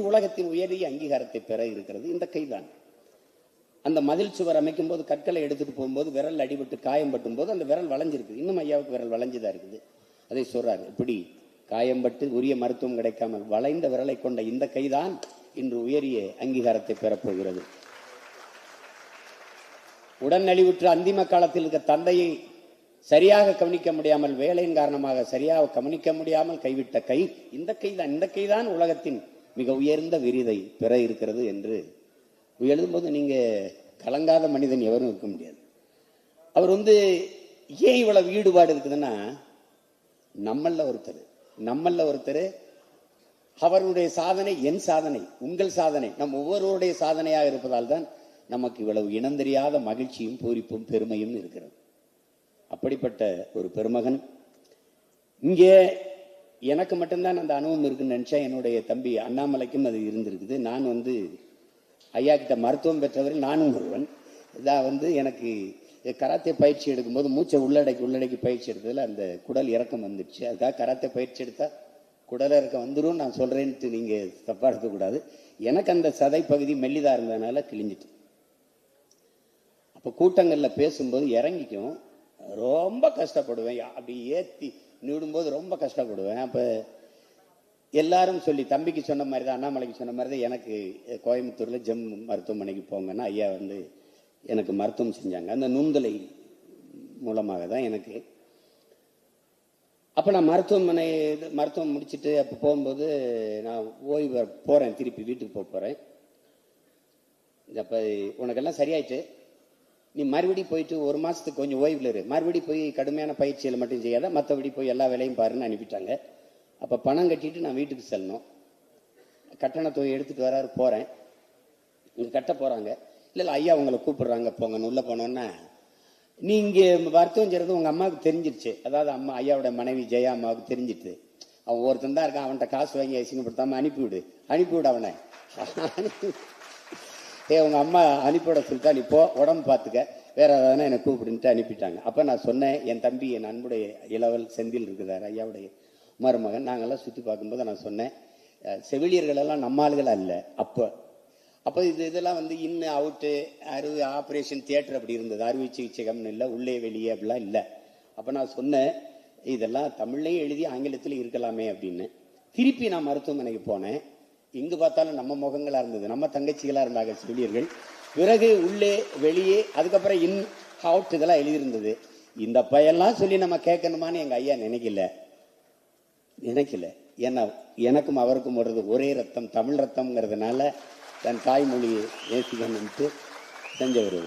உலகத்தின் உயரிய அங்கீகாரத்தை பெற இருக்கிறது இந்த கைதான். அந்த மதில் சுவர் அமைக்கும் போது கற்களை எடுத்துட்டு போகும்போது விரல் அடிபட்டு காயம்பட்டும் போது அந்த விரல் வளைஞ்சிருக்கு. இன்னும் ஐயாவுக்கு விரல் வளைஞ்சுதான் இருக்குது. அதை சொல்றாரு, இப்படி காயம்பட்டு உரிய மருத்துவம் கிடைக்காமல் வளைந்த விரலை கொண்ட இந்த கைதான் இன்று உயரிய அங்கீகாரத்தை பெறப்போகிறது. உடன் நலிவுற்ற அந்திம காலத்தில் இருக்க தந்தையை சரியாக கவனிக்க முடியாமல், வேலையின் காரணமாக சரியாக கவனிக்க முடியாமல் கைவிட்ட கை இந்த கைதான். இந்த கைதான் உலகத்தின் மிக உயர்ந்த விருதை பெற இருக்கிறது என்று எழுதும்போது நீங்க கலங்காத மனிதன் எவரும் இருக்க முடியாது. அவர் ஏன் இவ்வளவு ஈடுபாடு இருக்குதுன்னா, நம்மள ஒருத்தர் அவருடைய சாதனை என் சாதனை, உங்கள் சாதனை, நம் ஒவ்வொருவருடைய சாதனையாக இருப்பதால் தான் நமக்கு இவ்வளவு இனந்தெரியாத மகிழ்ச்சியும் பூரிப்பும் பெருமையும் இருக்கிறது. அப்படிப்பட்ட ஒரு பெருமகன். இங்கே எனக்கு மட்டும்தான் அந்த அனுபவம் இருக்குன்னு நினைச்சா, என்னுடைய தம்பி அண்ணாமலைக்கும் அது இருந்திருக்குது. நான் ஐயா கிட்ட மருத்துவம் பெற்றவர்கள் நானும் ஒருவன். இதான் எனக்கு கராத்தே பயிற்சி எடுக்கும்போது மூச்சை உள்ளடக்கி பயிற்சி எடுத்ததில் அந்த குடல் இறக்கம் வந்துடுச்சு. அதுக்காக கராத்தே பயிற்சி எடுத்தா குடல் இறக்கம் வந்துடும் நான் சொல்றேன்ட்டு நீங்க தப்பா எடுக்கக்கூடாது. எனக்கு அந்த சதை பகுதி மெல்லிதா இருந்ததுனால கிழிஞ்சிட்டு. அப்போ கூட்டங்களில் பேசும்போது இறங்கிக்கும் ரொம்ப கஷ்டப்படுவேன். அப்படி ஏற்றி நீடும்போது ரொம்ப கஷ்டப்படுவேன். அப்போ எல்லாரும் சொல்லி, தம்பிக்கு சொன்ன மாதிரி தான், அண்ணாமலைக்கு சொன்ன மாதிரி தான், எனக்கு கோயம்புத்தூரில் ஜெம் மருத்துவமனைக்கு போங்கன்னா ஐயா எனக்கு மருத்துவம் செஞ்சாங்க. அந்த நுண்தலை மூலமாக தான் எனக்கு. அப்போ நான் மருத்துவம் முடிச்சுட்டு அப்போ போகும்போது நான் ஓய்வு போகிறேன், திருப்பி வீட்டுக்கு போகிறேன். அப்போ உனக்கெல்லாம் சரியாயிட்டு, நீ மறுபடியும் போயிட்டு ஒரு மாதத்துக்கு கொஞ்சம் ஓய்வில் இரு, மறுபடியும் போய் கடுமையான பயிற்சியில் மட்டும் செய்யாத, மற்றபடி போய் எல்லா வேலையும் பாருன்னு அனுப்பிட்டாங்க. அப்போ பணம் கட்டிட்டு நான் வீட்டுக்கு செல்லணும். கட்டண தொகை எடுத்துகிட்டு வராரு, போகிறேன். இங்கே கட்ட போகிறாங்க. இல்லை ஐயா உங்களை கூப்பிடுறாங்க போங்கன்னு உள்ள போனோன்னா, நீங்கள் மருத்துவம் செய்கிறது உங்கள் அம்மாவுக்கு தெரிஞ்சிருச்சு. அதாவது அம்மா ஐயாவோட மனைவி ஜெயா அம்மாவுக்கு தெரிஞ்சிட்டு, அவன் ஒருத்தன் தான் இருக்கான், அவன்கிட்ட காசு வாங்கி அசிங்கப்படுத்தாம அனுப்பிவிடு அவனை. உங்கள் அம்மா அனுப்பிவிட சொல்லிட்டா, நீ போ, உடம்பு பார்த்துக்க, வேற ஏதாவது என்னை கூப்பிடுன்ட்டு அனுப்பிட்டாங்க. அப்போ நான் சொன்னேன், என் தம்பி என் அன்புடைய இளவல் செந்தில் இருக்குதார், ஐயாவுடைய மருமகன். நாங்கள்லாம் சுற்றி பார்க்கும்போது நான் சொன்னேன், செவிலியர்கள் எல்லாம் நம்ம ஆளுகள் அல்ல. அப்போ இதெல்லாம் இன்னும் அவுட்டு ஆப்ரேஷன் தியேட்டர் அப்படி இருந்தது. அறுவை சிகிச்சைகம்னு இல்லை, உள்ளே வெளியே அப்படிலாம் இல்லை. அப்போ நான் சொன்னேன், இதெல்லாம் தமிழ்லையும் எழுதி ஆங்கிலத்திலும் இருக்கலாமே அப்படின்னு. திருப்பி நான் மருத்துவமனைக்கு போனேன். இங்கு பார்த்தாலும் நம்ம முகங்களா இருந்தது, நம்ம தங்கச்சிகளா இருந்தாங்க செவிலியர்கள். பிறகு உள்ளே வெளியே, அதுக்கப்புறம் இன் அவுட் இதெல்லாம் எழுதியிருந்தது. இந்த பையெல்லாம் சொல்லி நம்ம கேட்கணுமான்னு எங்க ஐயா நினைக்கல. ஏன்னா எனக்கும் அவருக்கும் வருது ஒரே ரத்தம், தமிழ் ரத்தம்ங்கிறதுனால தன் தாய்மொழியை நேசிக்கணும்ட்டு செஞ்சவர்.